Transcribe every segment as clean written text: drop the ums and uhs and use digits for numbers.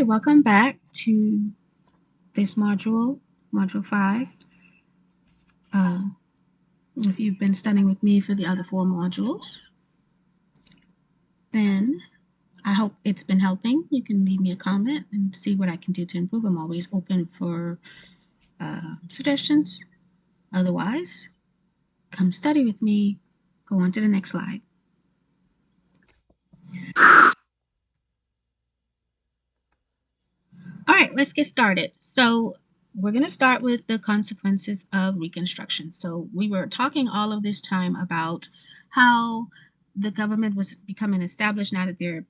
welcome back to this Module 5. Uh, if you've been studying with me for the other 4 modules, then I hope it's been helping. You can leave me a comment and see what I can do to improve. I'm always open for suggestions. Otherwise, come study with me. Go on to the next slide. All right, let's get started. So we're going to start with the consequences of Reconstruction. So we were talking all of this time about how the government was becoming established now that they're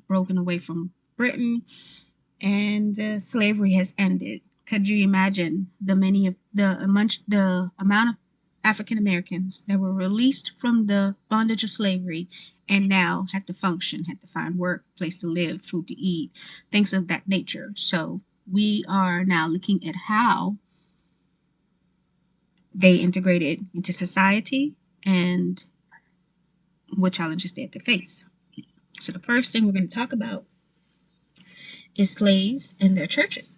broken away from Britain, and slavery has ended. Could you imagine the amount of African Americans that were released from the bondage of slavery and now had to function, had to find work, place to live, food to eat, things of that nature. So we are now looking at how they integrated into society and what challenges they had to face. So the first thing we're going to talk about is slaves and their churches.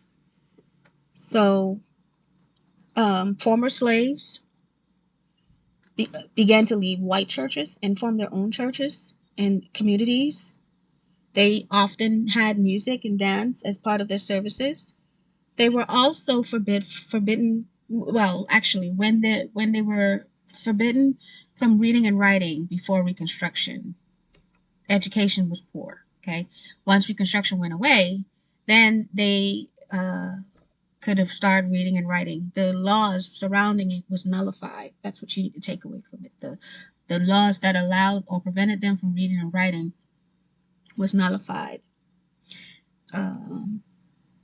So former slaves began to leave white churches and form their own churches and communities. They often had music and dance as part of their services. They were also forbidden. Well, actually, when they were forbidden from reading and writing before Reconstruction, education was poor. Okay, once Reconstruction went away, then they could have started reading and writing. The laws surrounding it was nullified. That's what you need to take away from it. The laws that allowed or prevented them from reading and writing was nullified.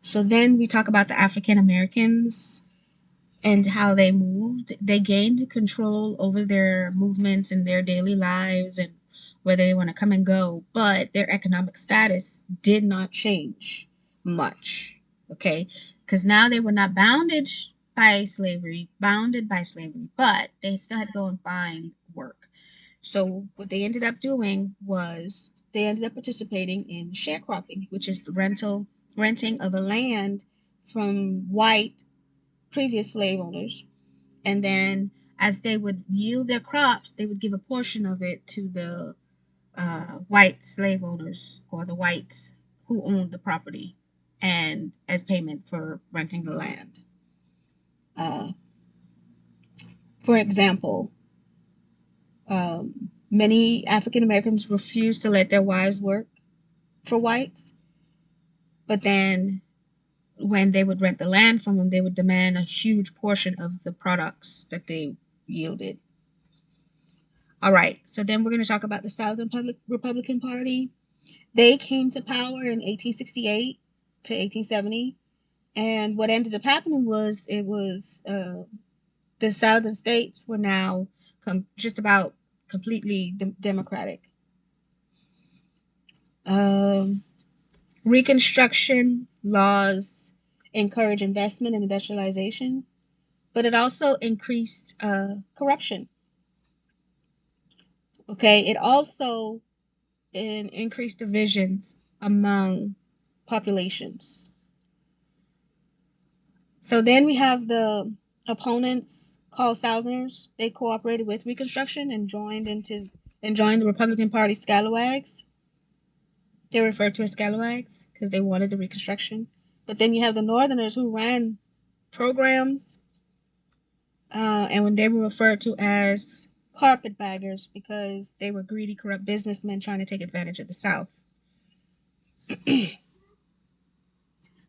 So then we talk about the African Americans and how they moved. They gained control over their movements and their daily lives and where they want to come and go, but their economic status did not change much. Okay, because now they were not bounded by slavery, but they still had to go and find work. So what they ended up doing was they ended up participating in sharecropping, which is the renting of a land from white previous slave owners, and then as they would yield their crops, they would give a portion of it to the white slave owners or the whites who owned the property, and as payment for renting the land. For example, many African Americans refused to let their wives work for whites, but then when they would rent the land from them, they would demand a huge portion of the products that they yielded. All right, so then we're going to talk about the Southern Republican Party. They came to power in 1868 to 1870, and what ended up happening was the Southern states were now just about completely democratic. Reconstruction laws encourage investment and industrialization, but it also increased corruption. Okay, it also increased divisions among populations. So then we have the opponents called Southerners. They cooperated with Reconstruction and joined the Republican Party scalawags. They were referred to as scalawags because they wanted the Reconstruction. But then you have the Northerners who ran programs, and when they were referred to as carpetbaggers because they were greedy, corrupt businessmen trying to take advantage of the South.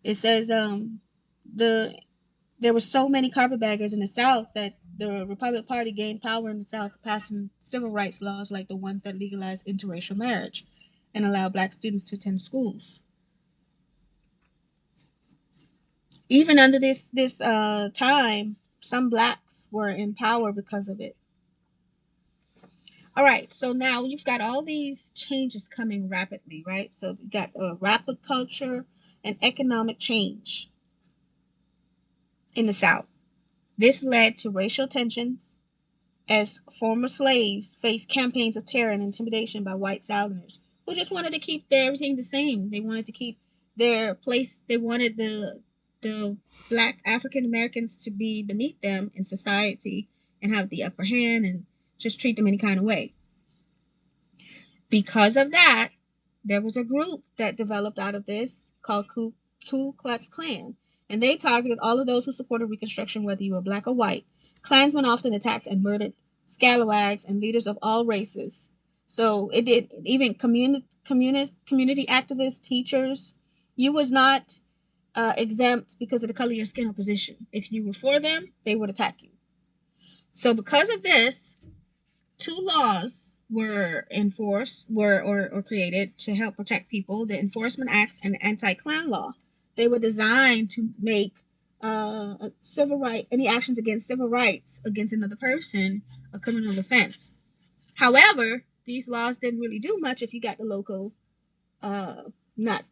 It says there were so many carpetbaggers in the South that the Republican Party gained power in the South, passing civil rights laws like the ones that legalized interracial marriage and allowed black students to attend schools. Even under this time, some blacks were in power because of it. All right, so now you've got all these changes coming rapidly, right? So you've got a rapid culture and economic change in the South. This led to racial tensions as former slaves faced campaigns of terror and intimidation by white Southerners who just wanted to keep everything the same. They wanted to keep their place. They wanted the black African Americans to be beneath them in society and have the upper hand and just treat them any kind of way. Because of that, there was a group that developed out of this called Ku Klux Klan, and they targeted all of those who supported Reconstruction, whether you were black or white. Klansmen often attacked and murdered scalawags and leaders of all races. So it did even community activists, teachers. You was not exempt because of the color of your skin or position. If you were for them, they would attack you. So because of this, two laws were enforced or created to help protect people: the Enforcement Acts and the Anti-Klan Law. They were designed to make any actions against civil rights against another person a criminal offense. However, these laws didn't really do much if you got the local not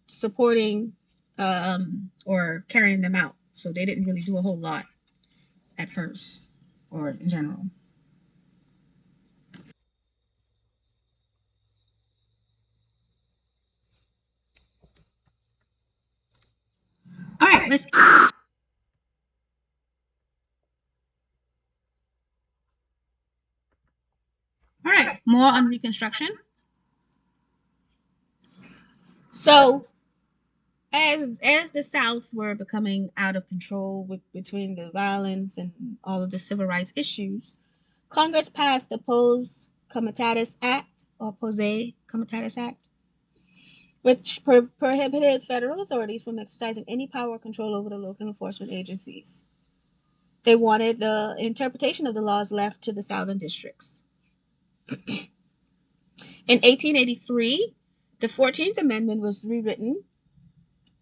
supporting or carrying them out. So they didn't really do a whole lot at first or in general. All right, let's. All right, more on Reconstruction. So as the South were becoming out of control between the violence and all of the civil rights issues, Congress passed the Pose Comitatus Act, or Pose Comitatus Act, which prohibited federal authorities from exercising any power or control over the local enforcement agencies. They wanted the interpretation of the laws left to the southern districts. In 1883, the 14th Amendment was rewritten,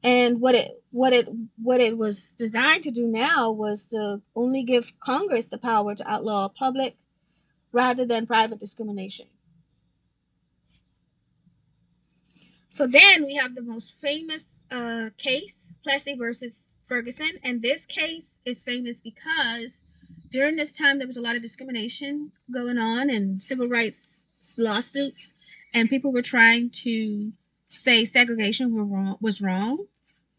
and what it was designed to do now was to only give Congress the power to outlaw public rather than private discrimination. So then we have the most famous case, Plessy versus Ferguson, and this case is famous because during this time there was a lot of discrimination going on and civil rights lawsuits, and people were trying to say segregation was wrong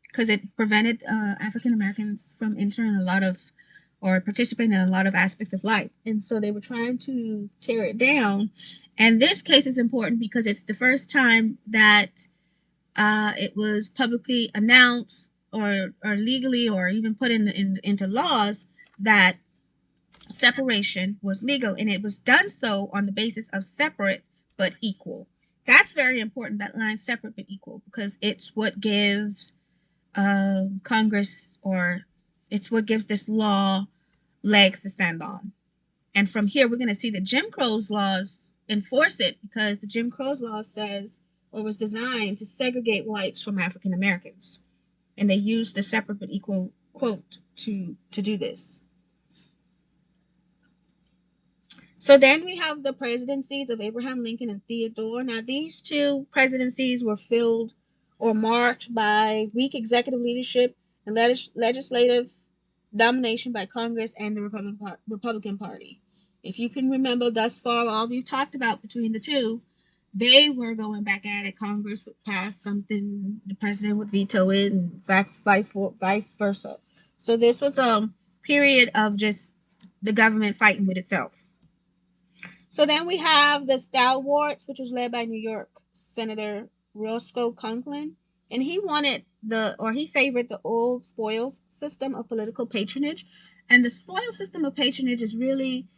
because it prevented African Americans from entering a lot of or participating in a lot of aspects of life. And so they were trying to tear it down. And this case is important because it's the first time that it was publicly announced or legally or even put into laws that separation was legal. And it was done so on the basis of separate but equal. That's very important, that line, separate but equal, because it's what gives Congress, or it's what gives this law legs to stand on. And from here, we're going to see the Jim Crow's laws enforce it, because the Jim Crow's law says, or was designed to segregate whites from African Americans. And they used the separate but equal quote to do this. So then we have the presidencies of Abraham Lincoln and Theodore. Now, these two presidencies were filled or marked by weak executive leadership and legislative domination by Congress and the Republican Party. If you can remember thus far, all we've talked about between the two, they were going back at it. Congress would pass something, the president would veto it, and vice versa. So this was a period of just the government fighting with itself. So then we have the Stalwarts, which was led by New York Senator Roscoe Conkling, and he favored the old spoils system of political patronage. And the spoils system of patronage is really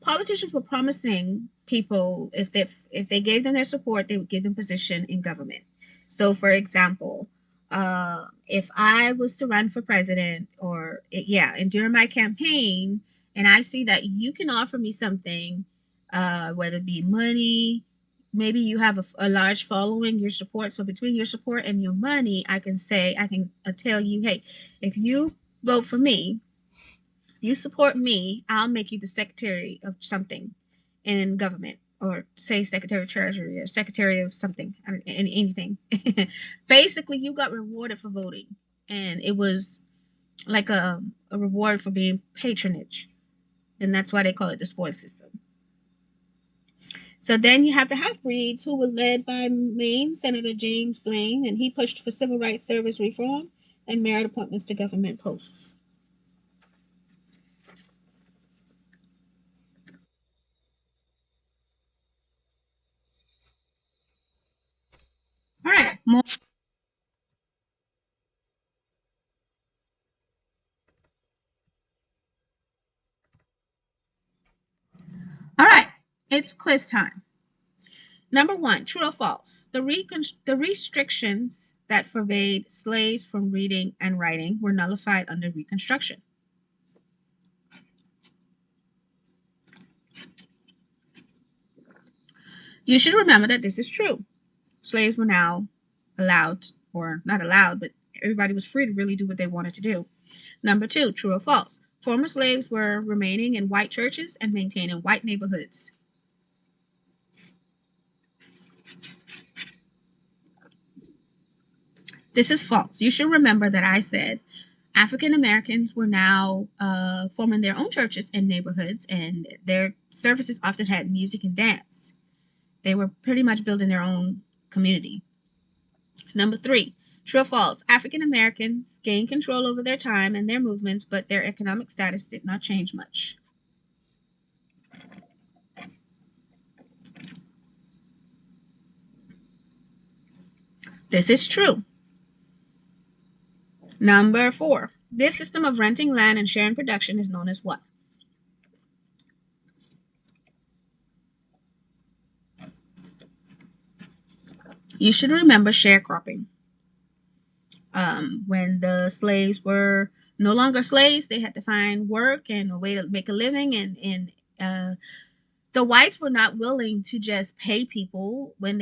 politicians were promising people if they gave them their support, they would give them position in government. So, for example, if I was to run for president, and during my campaign, and I see that you can offer me something, whether it be money, maybe you have a large following, your support. So between your support and your money, I can tell you, hey, if you vote for me, you support me, I'll make you the secretary of something in government, or say secretary of treasury or secretary of something, anything. Basically, you got rewarded for voting, and it was like a reward for being patronage. And that's why they call it the spoils system. So then you have the half-breeds who were led by Maine Senator James Blaine, and he pushed for civil rights service reform and merit appointments to government posts. All right. All right. It's quiz time. Number one, true or false? The restrictions that forbade slaves from reading and writing were nullified under Reconstruction. You should remember that this is true. Slaves were now allowed, or not allowed, but everybody was free to really do what they wanted to do. Number two, true or false? Former slaves were remaining in white churches and maintaining white neighborhoods. This is false. You should remember that I said African Americans were now forming their own churches and neighborhoods, and their services often had music and dance. They were pretty much building their own community. Number three, true or false? African Americans gained control over their time and their movements, but their economic status did not change much. This is true. Number four, this system of renting land and sharing production is known as what? You should remember sharecropping. When the slaves were no longer slaves, they had to find work and a way to make a living, and the whites were not willing to just pay people when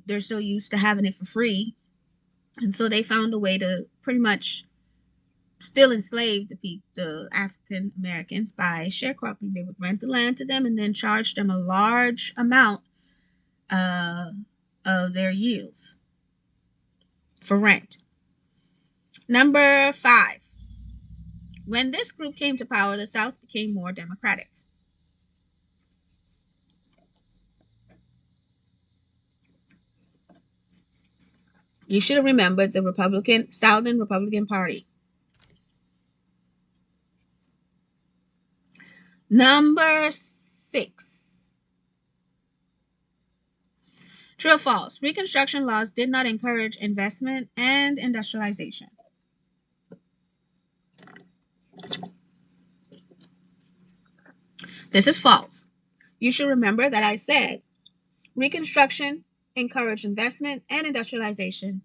they're so used to having it for free, and so they found a way to pretty much still enslave the African Americans by sharecropping. They would rent the land to them and then charge them a large amount uh, of their yields for rent. Number five. When this group came to power, the South became more democratic. You should have remembered the Southern Republican Party. Number six. True or false? Reconstruction laws did not encourage investment and industrialization. This is false. You should remember that I said Reconstruction encouraged investment and industrialization,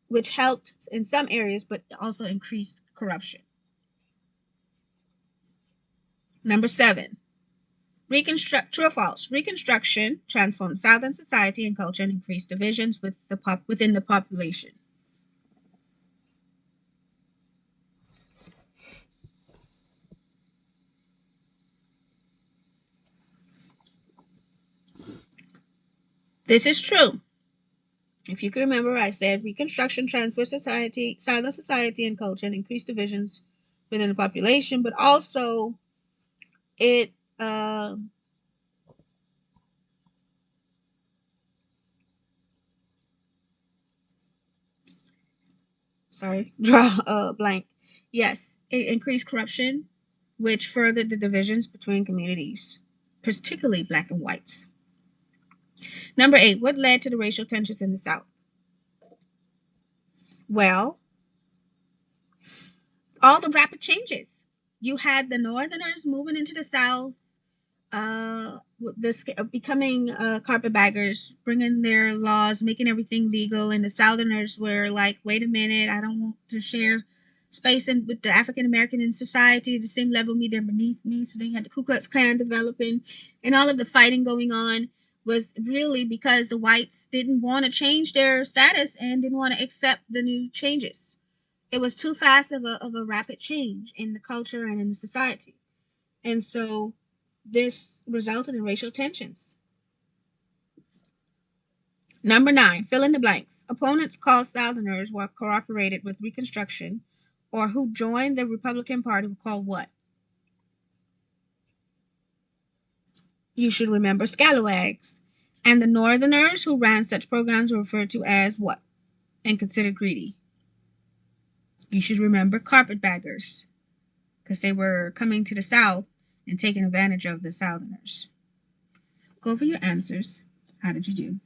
which helped in some areas but also increased corruption. Number seven. True or false? Reconstruction transformed Southern society and culture and increased divisions within the population. This is true. If you can remember, I said Reconstruction transformed Southern society and culture and increased divisions within the population, but also it draw a blank. Yes, it increased corruption, which furthered the divisions between communities, particularly black and whites. Number eight, what led to the racial tensions in the South? Well, all the rapid changes. You had the Northerners moving into the South, becoming carpetbaggers, bringing their laws, making everything legal, and the Southerners were like, "Wait a minute, I don't want to share space with the African American in society the same level me. They're beneath me." So they had the Ku Klux Klan developing, and all of the fighting going on was really because the whites didn't want to change their status and didn't want to accept the new changes. It was too fast of a rapid change in the culture and in the society. And so this resulted in racial tensions. Number nine, fill in the blanks. Opponents called Southerners who cooperated with Reconstruction or who joined the Republican Party were called what? You should remember scalawags. And the Northerners who ran such programs were referred to as what? And considered greedy. You should remember carpetbaggers, because they were coming to the South and taking advantage of the Southerners. Go over your answers. How did you do?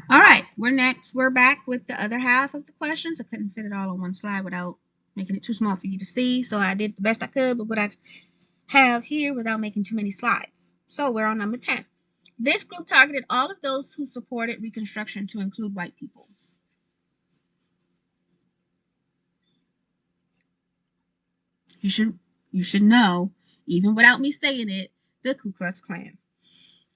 All right, we're next. We're back with the other half of the questions. I couldn't fit it all on one slide without making it too small for you to see, so I did the best I could with what I have here without making too many slides. So we're on number 10. This group targeted all of those who supported Reconstruction to include white people. You should know, even without me saying it, the Ku Klux Klan.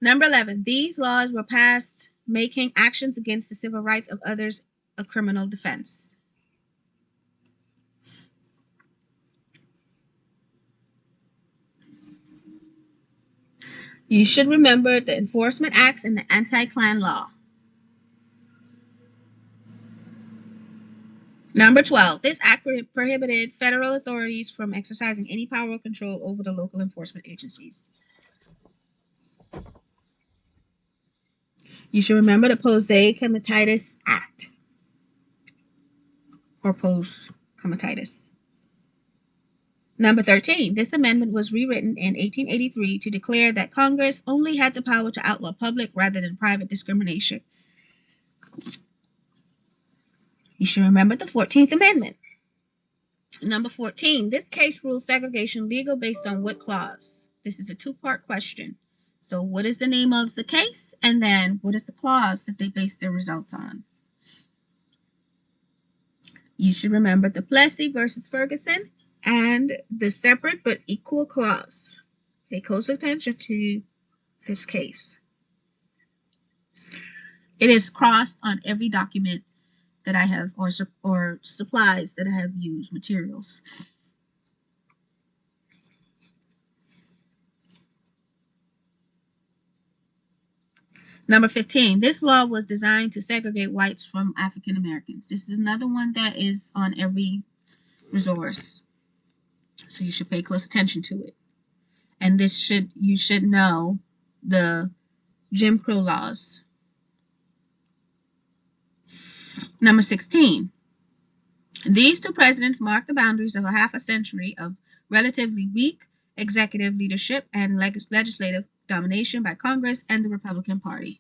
Number 11. These laws were passed making actions against the civil rights of others a criminal defense. You should remember the Enforcement Acts and the Anti-Klan Law. Number 12. This act prohibited federal authorities from exercising any power or control over the local enforcement agencies. You should remember the Posey-Comitatus Act, or Post-Comitatus. Number 13. This amendment was rewritten in 1883 to declare that Congress only had the power to outlaw public rather than private discrimination. You should remember the 14th Amendment. Number 14. This case rules segregation legal based on what clause? This is a two-part question. So what is the name of the case? And then what is the clause that they base their results on? You should remember the Plessy versus Ferguson and the separate but equal clause. Pay close attention to this case. It is crossed on every document that I have, or supplies that I have used, materials. Number 15. This law was designed to segregate whites from African Americans. This is another one that is on every resource, so you should pay close attention to it. And you should know the Jim Crow laws. Number 16. These two presidents marked the boundaries of a half a century of relatively weak executive leadership and legislative domination by Congress and the Republican Party.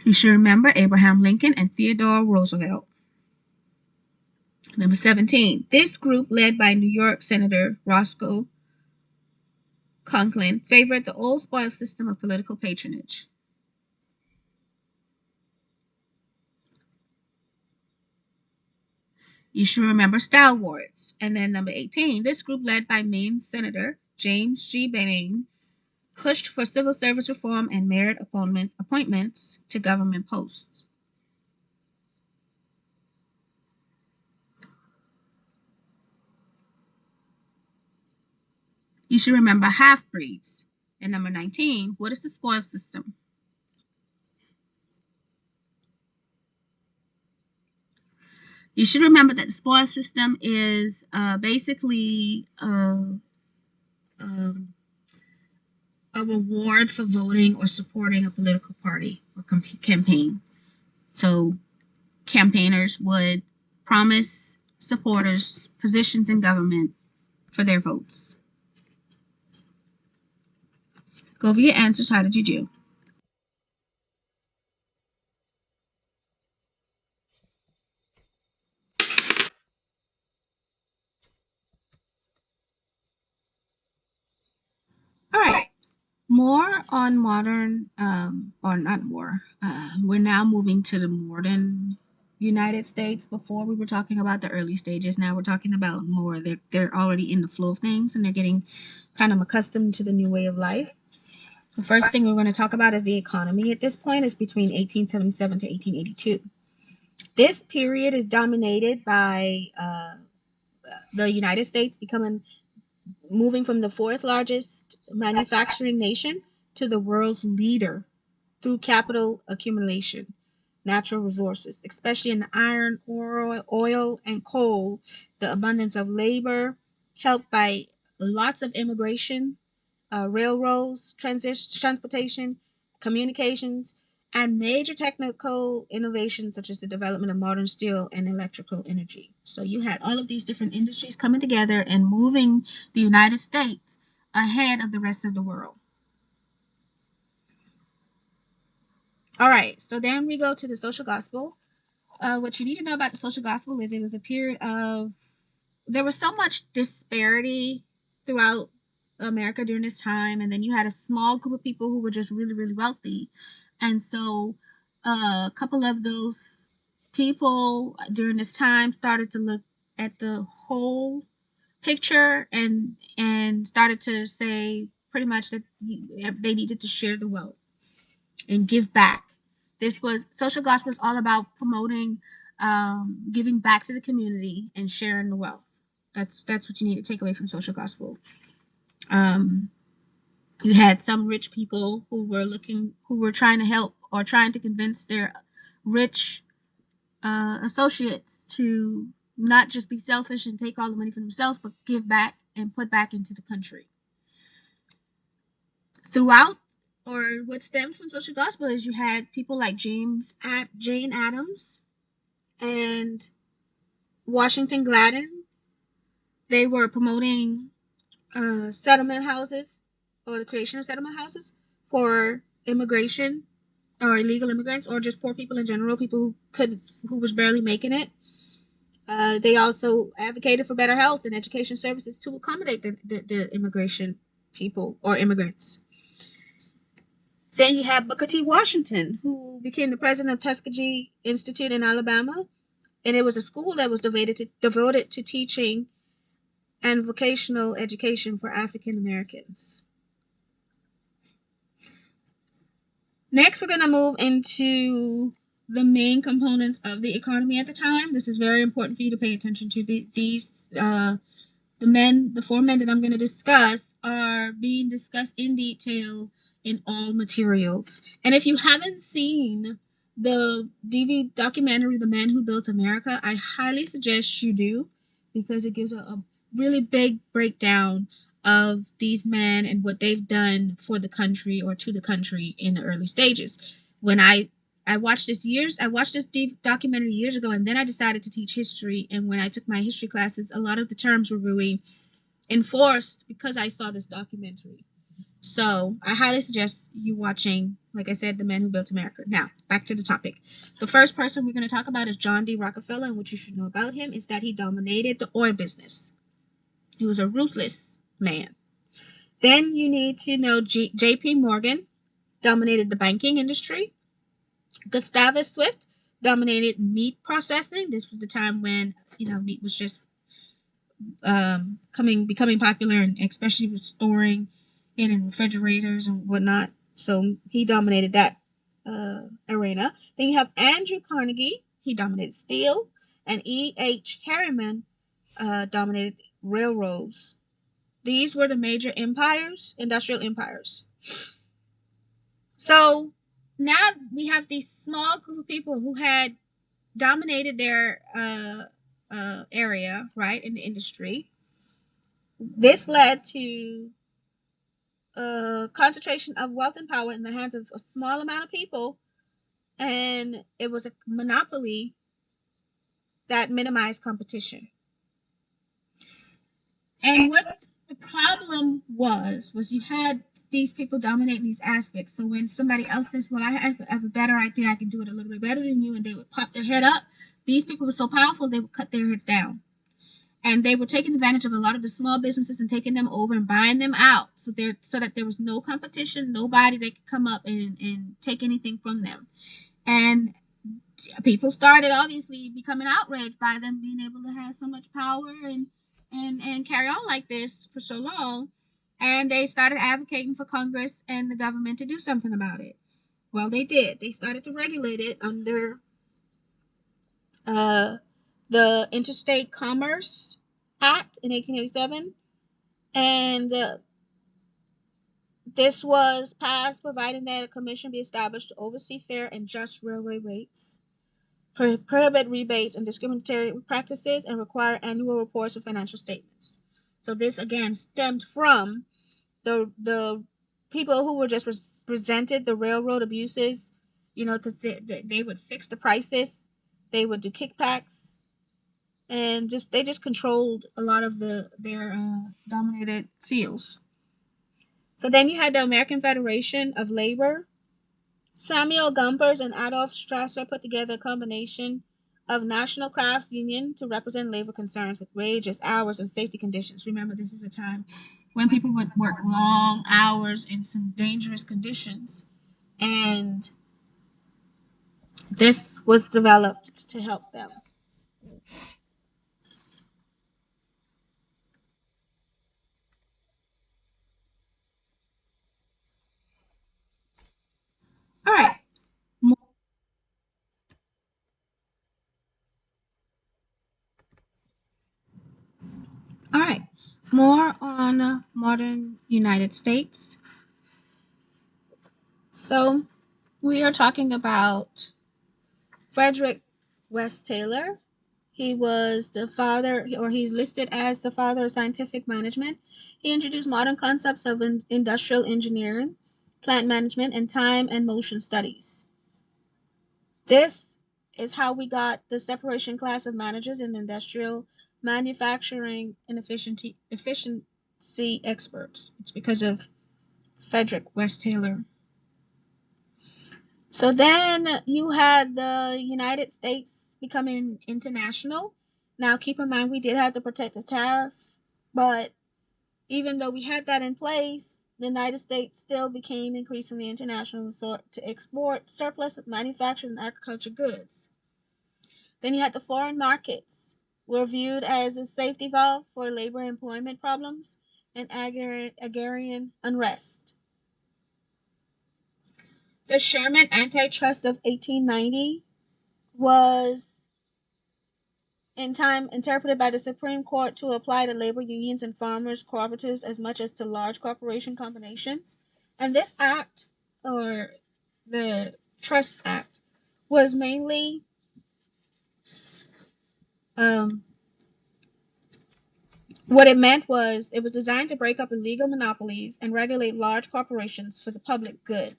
You should remember Abraham Lincoln and Theodore Roosevelt. Number 17. This group, led by New York Senator Roscoe Conkling, favored the old spoils system of political patronage. You should remember stalwarts. And then number 18. This group, led by Maine Senator James G. Benning, pushed for civil service reform and merit appointments to government posts. You should remember half-breeds. And number 19, what is the spoils system? You should remember that the spoils system is basically a reward for voting or supporting a political party or campaign. So campaigners would promise supporters positions in government for their votes. Go over your answers. How did you do? All right. More on modern, or not more. We're now moving to the modern United States. Before we were talking about the early stages. Now we're talking about more. They're already in the flow of things, and they're getting kind of accustomed to the new way of life. The first thing we're going to talk about is the economy. At this point, is between 1877 to 1882. This period is dominated by the United States moving from the fourth largest manufacturing nation to the world's leader through capital accumulation, natural resources, especially in the iron, oil, and coal, the abundance of labor, helped by lots of immigration, railroads, transportation, communications, and major technical innovations such as the development of modern steel and electrical energy. So you had all of these different industries coming together and moving the United States ahead of the rest of the world. All right, so then we go to the social gospel. What you need to know about the social gospel is it was a period of, there was so much disparity throughout America during this time, and then you had a small group of people who were just really, really wealthy. And so a couple of those people during this time started to look at the whole picture and started to say pretty much that they needed to share the wealth and give back. This was social gospel is all about promoting giving back to the community and sharing the wealth. That's what you need to take away from social gospel. You had some rich people who were trying to help or trying to convince their rich associates to not just be selfish and take all the money for themselves, but give back and put back into the country. Throughout, or what stems from social gospel is you had people like Jane Addams and Washington Gladden. They were promoting settlement houses or the creation of settlement houses for immigration or illegal immigrants or just poor people in general, people who was barely making it. They also advocated for better health and education services to accommodate the immigration people or immigrants. Then you have Booker T. Washington, who became the president of Tuskegee Institute in Alabama, and it was a school that was devoted to teaching and vocational education for African Americans. Next, we're going to move into the main components of the economy at the time. This is very important for you to pay attention to. The four men that I'm going to discuss are being discussed in detail in all materials. And if you haven't seen the DV documentary, The Man Who Built America, I highly suggest you do, because it gives a really big breakdown of these men and what they've done for the country or to the country in the early stages. When I watched this documentary years ago, and then I decided to teach history. And when I took my history classes, a lot of the terms were really enforced because I saw this documentary. So I highly suggest you watching, like I said, The Man Who Built America. Now, back to the topic. The first person we're going to talk about is John D. Rockefeller, and what you should know about him is that he dominated the oil business. He was a ruthless man. Then you need to know J.P. Morgan dominated the banking industry. Gustavus Swift dominated meat processing. This was the time when meat was just becoming popular, and especially with storing it in refrigerators and whatnot. So he dominated that arena. Then you have Andrew Carnegie. He dominated steel, and E.H. Harriman dominated railroads. These were the major empires, industrial empires. So now we have these small group of people who had dominated their area, right, in the industry. This led to a concentration of wealth and power in the hands of a small amount of people, and it was a monopoly that minimized competition. And what the problem was you had these people dominating these aspects. So when somebody else says, well, I have a better idea, I can do it a little bit better than you, and they would pop their head up, these people were so powerful, they would cut their heads down. And they were taking advantage of a lot of the small businesses and taking them over and buying them out, so that there was no competition, nobody that could come up and take anything from them. And people started obviously becoming outraged by them being able to have so much power and carry on like this for so long. And they started advocating for Congress and the government to do something about it. Well, they did. They started to regulate it under the Interstate Commerce Act in 1887. And This was passed providing that a commission be established to oversee fair and just railway rates, prohibit rebates and discriminatory practices, and require annual reports of financial statements. So this again stemmed from the people who were just presented the railroad abuses, because they would fix the prices, they would do kickbacks, and they just controlled a lot of their dominated fields. So then you had the American Federation of Labor. Samuel Gompers and Adolf Strasser put together a combination of National Crafts Union to represent labor concerns with wages, hours, and safety conditions. Remember, this is a time when people would work long hours in some dangerous conditions, and this was developed to help them. All right. All right. More on modern United States. So we are talking about Frederick West Taylor. He was the father, or he's listed as the father of scientific management. He introduced modern concepts of industrial engineering, plant management, and time and motion studies. This is how we got the separation class of managers in industrial manufacturing and efficiency experts. It's because of Frederick West Taylor. So then you had the United States becoming international. Now, keep in mind, we did have the protective tariff, but even though we had that in place, the United States still became increasingly international to export surplus of manufactured and agriculture goods. Then you had the foreign markets were viewed as a safety valve for labor employment problems and agrarian unrest. The Sherman Antitrust of 1890 was in time interpreted by the Supreme Court to apply to labor unions and farmers' cooperatives as much as to large corporation combinations. And this act, or the Trust Act, was mainly what it meant was it was designed to break up illegal monopolies and regulate large corporations for the public good.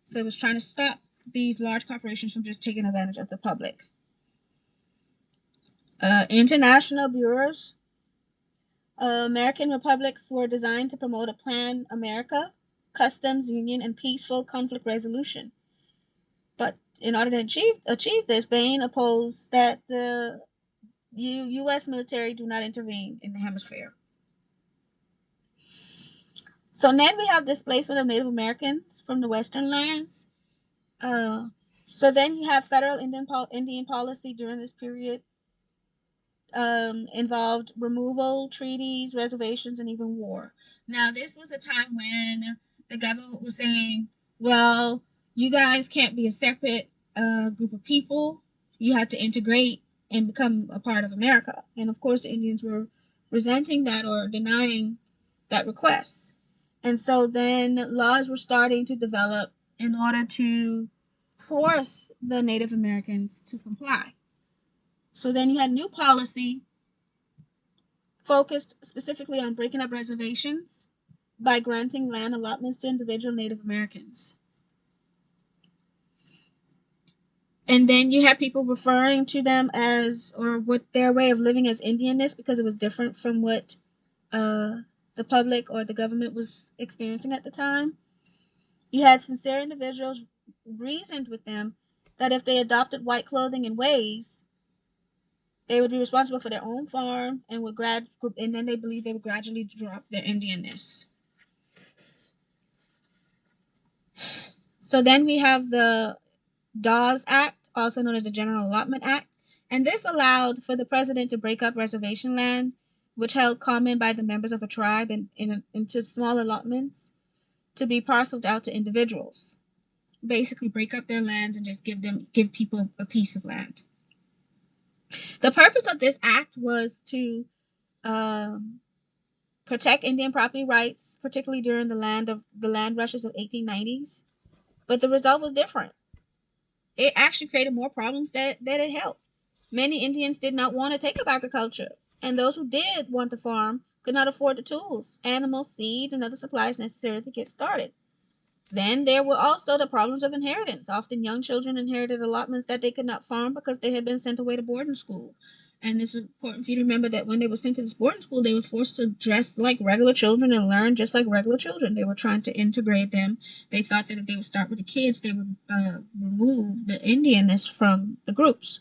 So it was trying to stop these large corporations from just taking advantage of the public. International bureaus. American republics were designed to promote a planned America, customs union, and peaceful conflict resolution. But in order to achieve this, Bain opposed that the U.S. military do not intervene in the hemisphere. So then we have displacement of Native Americans from the Western lands. So then you have federal Indian policy during this period involved removal, treaties, reservations, and even war. Now, this was a time when the government was saying, well, you guys can't be a separate group of people. You have to integrate and become a part of America. And of course, the Indians were resenting that or denying that request. And so then laws were starting to develop in order to force the Native Americans to comply. So then you had new policy focused specifically on breaking up reservations by granting land allotments to individual Native Americans. And then you had people referring to them as, or what their way of living as Indianness, because it was different from what the public or the government was experiencing at the time. You had sincere individuals reasoned with them that if they adopted white clothing and ways, they would be responsible for their own farm and and then they believed they would gradually drop their Indianness. So then we have the Dawes Act, also known as the General Allotment Act, and this allowed for the president to break up reservation land, which held common by the members of a tribe into small allotments to be parceled out to individuals. Basically, break up their lands and just give people a piece of land. The purpose of this act was to protect Indian property rights, particularly during the land rushes of 1890s. But the result was different. It actually created more problems that it helped. Many Indians did not want to take up agriculture, and those who did want to farm could not afford the tools, animals, seeds, and other supplies necessary to get started. Then there were also the problems of inheritance. Often young children inherited allotments that they could not farm because they had been sent away to boarding school. And it's important for you to remember that when they were sent to this boarding school, they were forced to dress like regular children and learn just like regular children. They were trying to integrate them. They thought that if they would start with the kids, they would remove the Indianness from the groups.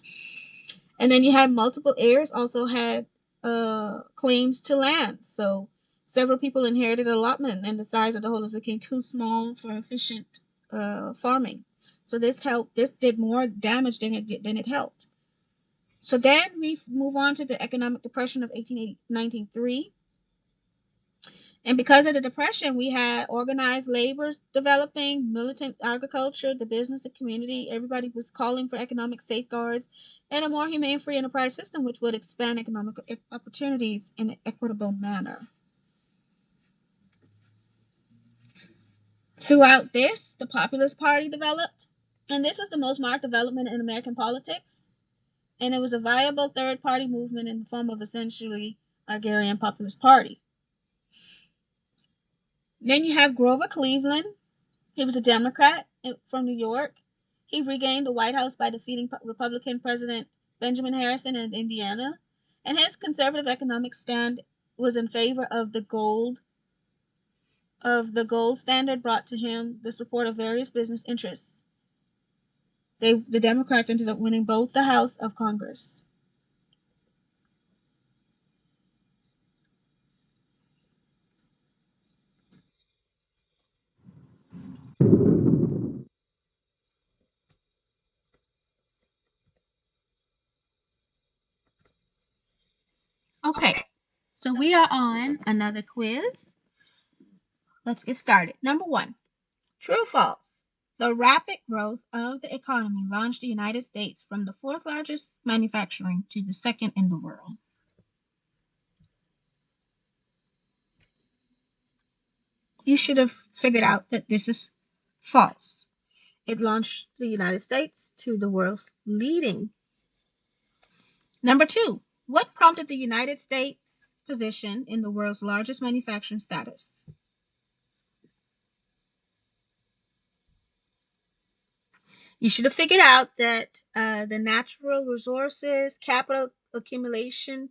And then you had multiple heirs also had claims to land. So several people inherited allotment, and the size of the holdings became too small for efficient farming. So this did more damage than it helped. So then we move on to the economic depression of 1903. And because of the depression, we had organized labor developing, militant agriculture, the business and community. Everybody was calling for economic safeguards and a more humane free enterprise system, which would expand economic opportunities in an equitable manner. Throughout this, the Populist Party developed, and this was the most marked development in American politics. And it was a viable third party movement in the form of essentially agrarian populist party. Then you have Grover Cleveland. He was a Democrat from New York. He regained the White House by defeating Republican President Benjamin Harrison in Indiana. And his conservative economic stand was in favor of the gold standard, brought to him the support of various business interests. The Democrats ended up winning both the House of Congress. Okay, so we are on another quiz. Let's get started. Number one, true or false? The rapid growth of the economy launched the United States from the fourth largest manufacturing to the second in the world. You should have figured out that this is false. It launched the United States to the world's leading. Number two, what prompted the United States' position in the world's largest manufacturing status? You should have figured out that the natural resources, capital accumulation,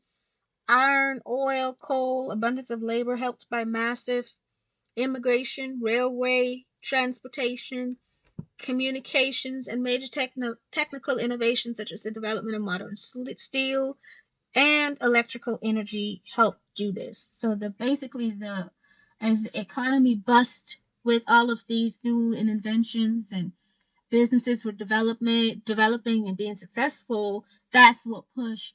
iron, oil, coal, abundance of labor helped by massive immigration, railway, transportation, communications, and major technical innovations such as the development of modern steel and electrical energy helped do this. So basically as the economy bust with all of these new inventions and businesses were developing and being successful, that's what pushed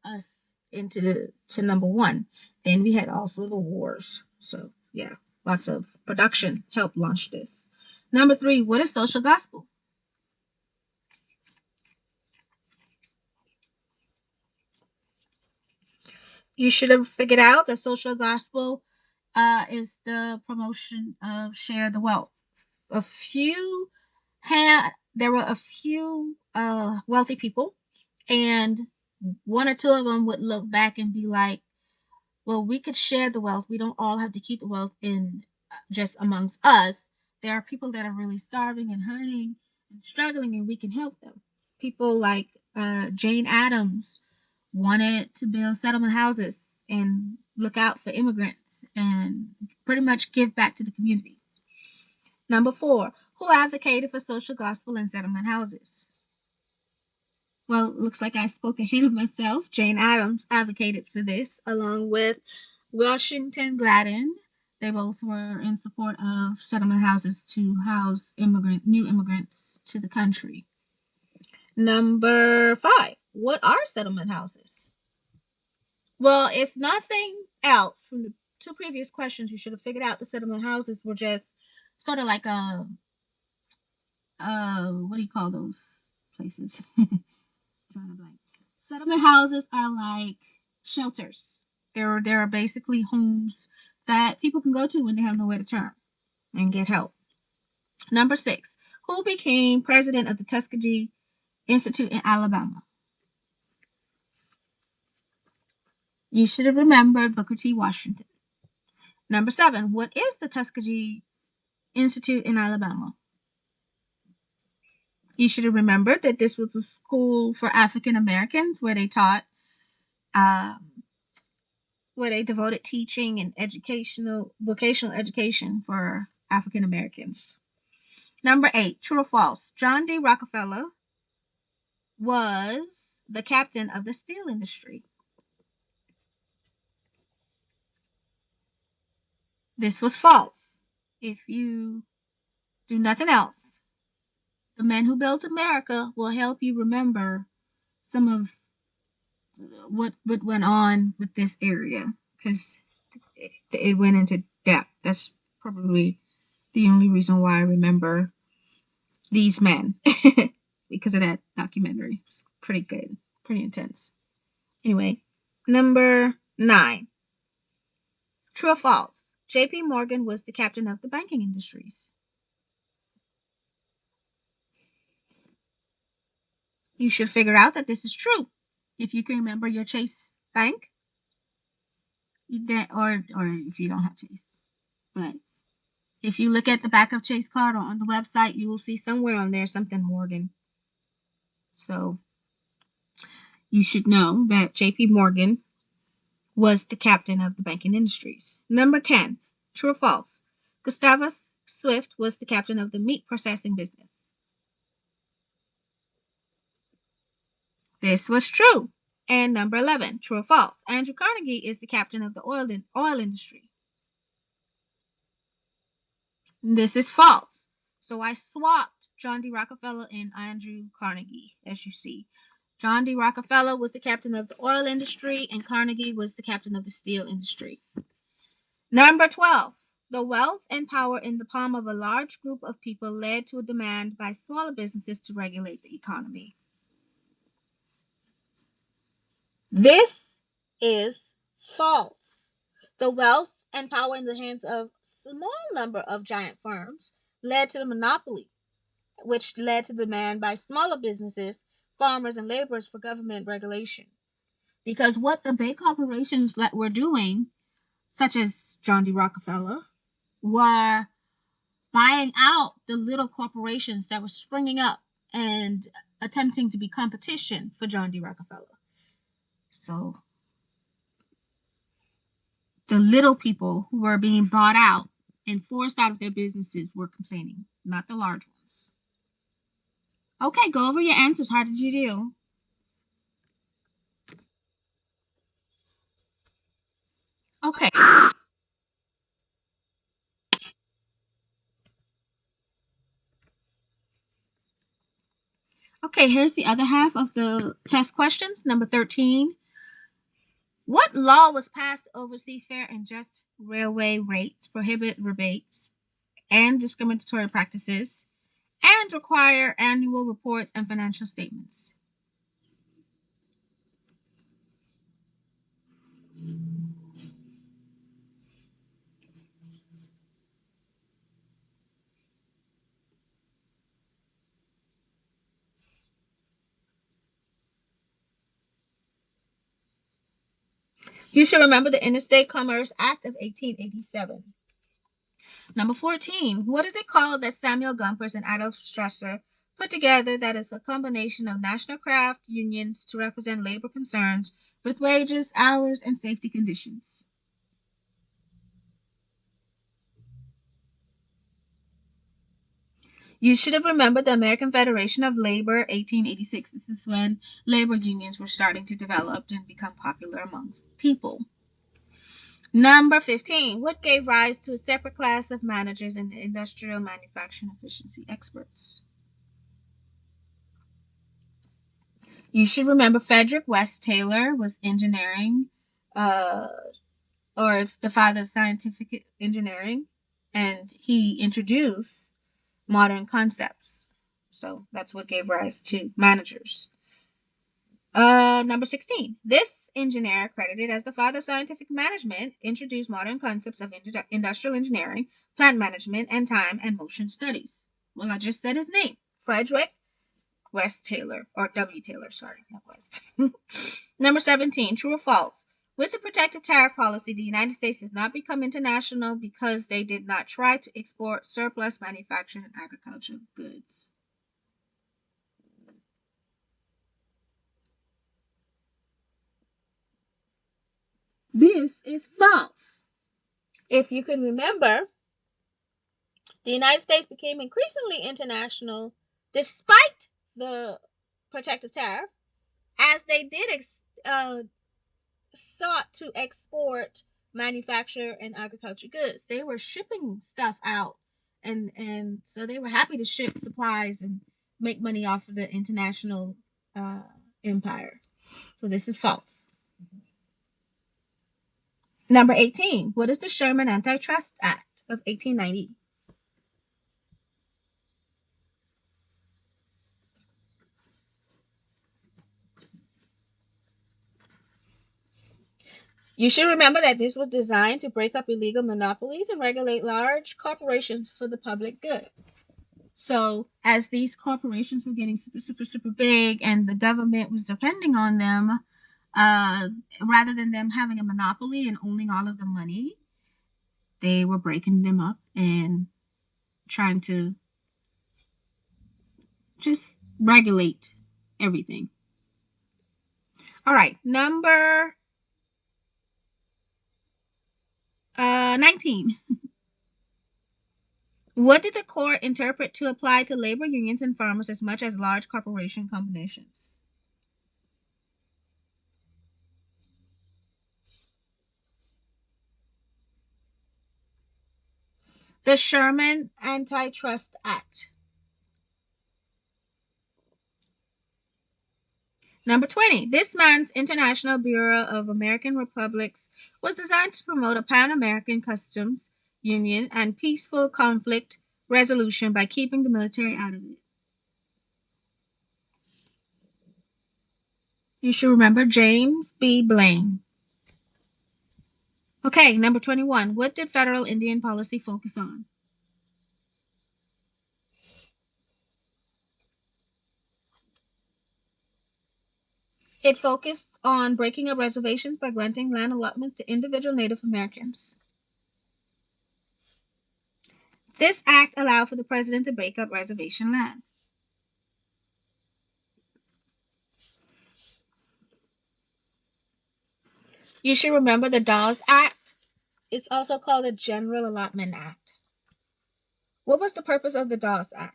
us into to number one. Then we had also the wars. So yeah, lots of production helped launch this. Number three, what is social gospel? You should have figured out that social gospel is the promotion of share the wealth. A few there were a few wealthy people, and one or two of them would look back and be like, well, we could share the wealth. We don't all have to keep the wealth in just amongst us. There are people that are really starving and hurting and struggling, and we can help them. People like Jane Addams wanted to build settlement houses and look out for immigrants and pretty much give back to the community. Number four, who advocated for social gospel and settlement houses? Well, it looks like I spoke ahead of myself. Jane Addams advocated for this along with Washington Gladden. They both were in support of settlement houses to house new immigrants to the country. Number five, what are settlement houses? Well, if nothing else from the two previous questions, you should have figured out the settlement houses were just sort of like what do you call those places? Drawing a blank. Settlement houses are like shelters There are basically homes that people can go to when they have nowhere to turn and get help. Number 6, who became president of the Tuskegee Institute in Alabama? You should have remembered Booker T. Washington. Number 7, what is the Tuskegee Institute in Alabama? You should have remembered that this was a school for African Americans where they taught, where they devoted teaching and vocational education for African Americans. Number 8, true or false? John D. Rockefeller was the captain of the steel industry. This was false. If you do nothing else, the Man Who Built America will help you remember some of what went on with this area, because it went into depth. That's probably the only reason why I remember these men, because of that documentary. It's pretty good, pretty intense. Anyway, number 9. True or false? J.P. Morgan was the captain of the banking industries. You should figure out that this is true. If you can remember your Chase Bank, or if you don't have Chase. But if you look at the back of Chase card or on the website, you will see somewhere on there something Morgan. So you should know that J.P. Morgan was the captain of the banking industries. Number 10, true or false? Gustavus Swift was the captain of the meat processing business. This was true. And number 11, true or false? Andrew Carnegie is the captain of the oil industry. This is false. So I swapped John D. Rockefeller and Andrew Carnegie, as you see. John D. Rockefeller was the captain of the oil industry, and Carnegie was the captain of the steel industry. Number 12. The wealth and power in the palm of a large group of people led to a demand by smaller businesses to regulate the economy. This is false. The wealth and power in the hands of a small number of giant firms led to the monopoly, which led to demand by smaller businesses, farmers, and laborers for government regulation. Because what the big corporations that were doing, such as John D. Rockefeller, were buying out the little corporations that were springing up and attempting to be competition for John D. Rockefeller. So the little people who were being bought out and forced out of their businesses were complaining, not the large ones. Okay, go over your answers. How did you do? Okay. Okay, here's the other half of the test questions. Number 13. What law was passed to oversee fair and just railway rates, prohibit rebates and discriminatory practices, and require annual reports and financial statements? You should remember the Interstate Commerce Act of 1887. Number 14. What is it called that Samuel Gompers and Adolf Strasser put together that is a combination of national craft unions to represent labor concerns with wages, hours, and safety conditions? You should have remembered the American Federation of Labor, 1886. This is when labor unions were starting to develop and become popular amongst people. Number 15. What gave rise to a separate class of managers and industrial manufacturing efficiency experts? You should remember Frederick West Taylor was engineering, uh, or the father of scientific engineering, and he introduced modern concepts. So that's what gave rise to managers. Number 16. This engineer, credited as the father of scientific management, introduced modern concepts of industrial engineering, plant management, and time and motion studies. Well, I just said his name. Frederick West Taylor, or W. Taylor, sorry, not West. Number 17. True or false? With the protective tariff policy, the United States did not become international because they did not try to export surplus manufactured and agricultural goods. This is false. If you can remember, the United States became increasingly international despite the protective tariff, as they did sought to export manufacture and agriculture goods. They were shipping stuff out, and so they were happy to ship supplies and make money off of the international empire. So this is false. Number 18. What is the Sherman Antitrust Act of 1890? You should remember that this was designed to break up illegal monopolies and regulate large corporations for the public good. So, as these corporations were getting super big and the government was depending on them, rather than them having a monopoly and owning all of the money, they were breaking them up and trying to just regulate everything. All right, number 19. What did the court interpret to apply to labor unions and farmers as much as large corporation combinations? The Sherman Antitrust Act. Number 20. This month's International Bureau of American Republics was designed to promote a Pan-American customs union and peaceful conflict resolution by keeping the military out of it. You should remember James B. Blaine. Okay, number 21. What did federal Indian policy focus on? It focused on breaking up reservations by granting land allotments to individual Native Americans. This act allowed for the president to break up reservation land. You should remember the Dawes Act. It's also called the General Allotment Act. What was the purpose of the Dawes Act?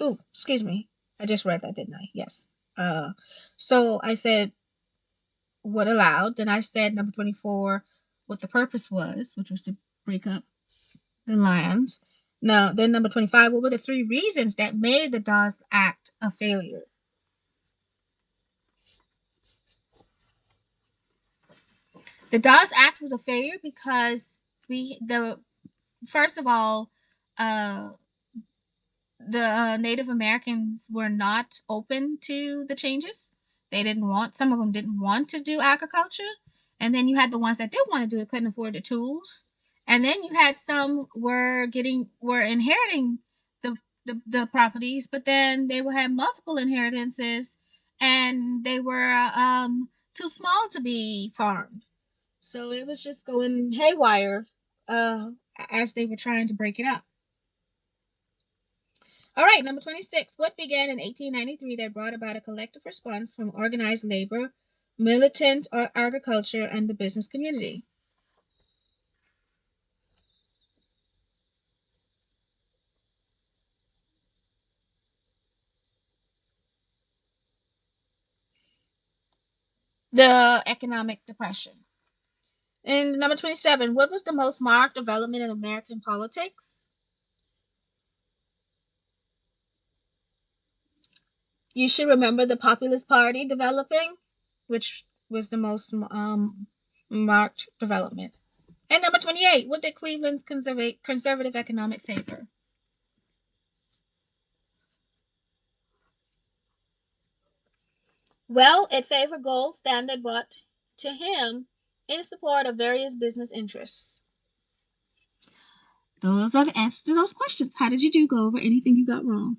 Oh, excuse me. I just read that, didn't I? Yes. So I said what allowed. Then I said number 24, what the purpose was, which was to break up the lands. Now, then number 25, what were the 3 reasons that made the Dawes Act a failure? The Dawes Act was a failure because first of all, the Native Americans were not open to the changes. Some of them didn't want to do agriculture. And then you had the ones that did want to do it, couldn't afford the tools. And then you had some were inheriting the properties, but then they would have multiple inheritances and they were too small to be farmed. So it was just going haywire as they were trying to break it up. All right, number 26. What began in 1893 that brought about a collective response from organized labor, militant agriculture, and the business community? The economic depression. And number 27. What was the most marked development in American politics? You should remember the Populist Party developing, which was the most marked development. And number 28. What did Cleveland's conservative economic favor? Well, it favored gold standard brought to him in support of various business interests. Those are the answers to those questions. How did you do? Go over anything you got wrong.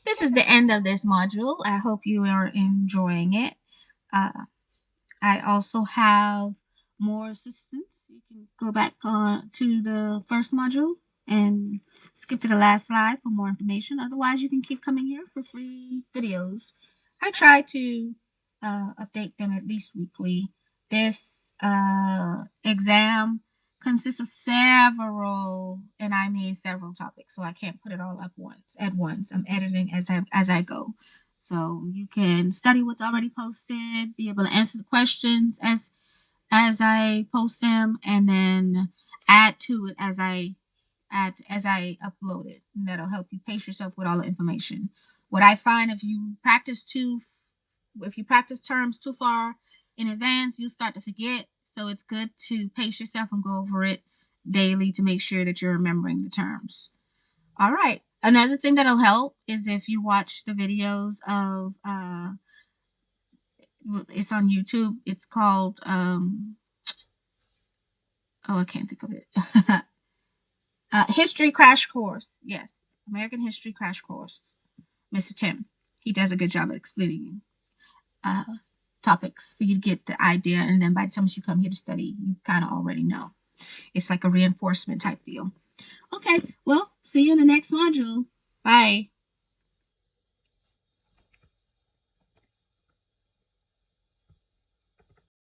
This is the end of this module. I hope you are enjoying it. Uh, I also have more assistance. You can go back to the first module and skip to the last slide for more information. Otherwise, you can keep coming here for free videos. I try to update them at least weekly. This exam consists of several, and I mean several topics, so I can't put it all up at once. I'm editing as I go. So you can study what's already posted, be able to answer the questions as I post them, and then add to it as I upload it. And that'll help you pace yourself with all the information. What I find if you practice terms too far in advance, you'll start to forget. So it's good to pace yourself and go over it daily to make sure that you're remembering the terms. All right. Another thing that'll help is if you watch the videos of it's on YouTube. It's called I can't think of it. History Crash Course. Yes, American History Crash Course. Mr. Tim. He does a good job of explaining topics so you get the idea, and then by the time you come here to study, you kind of already know. It's like a reinforcement type deal. Okay, well, see you in the next module. Bye.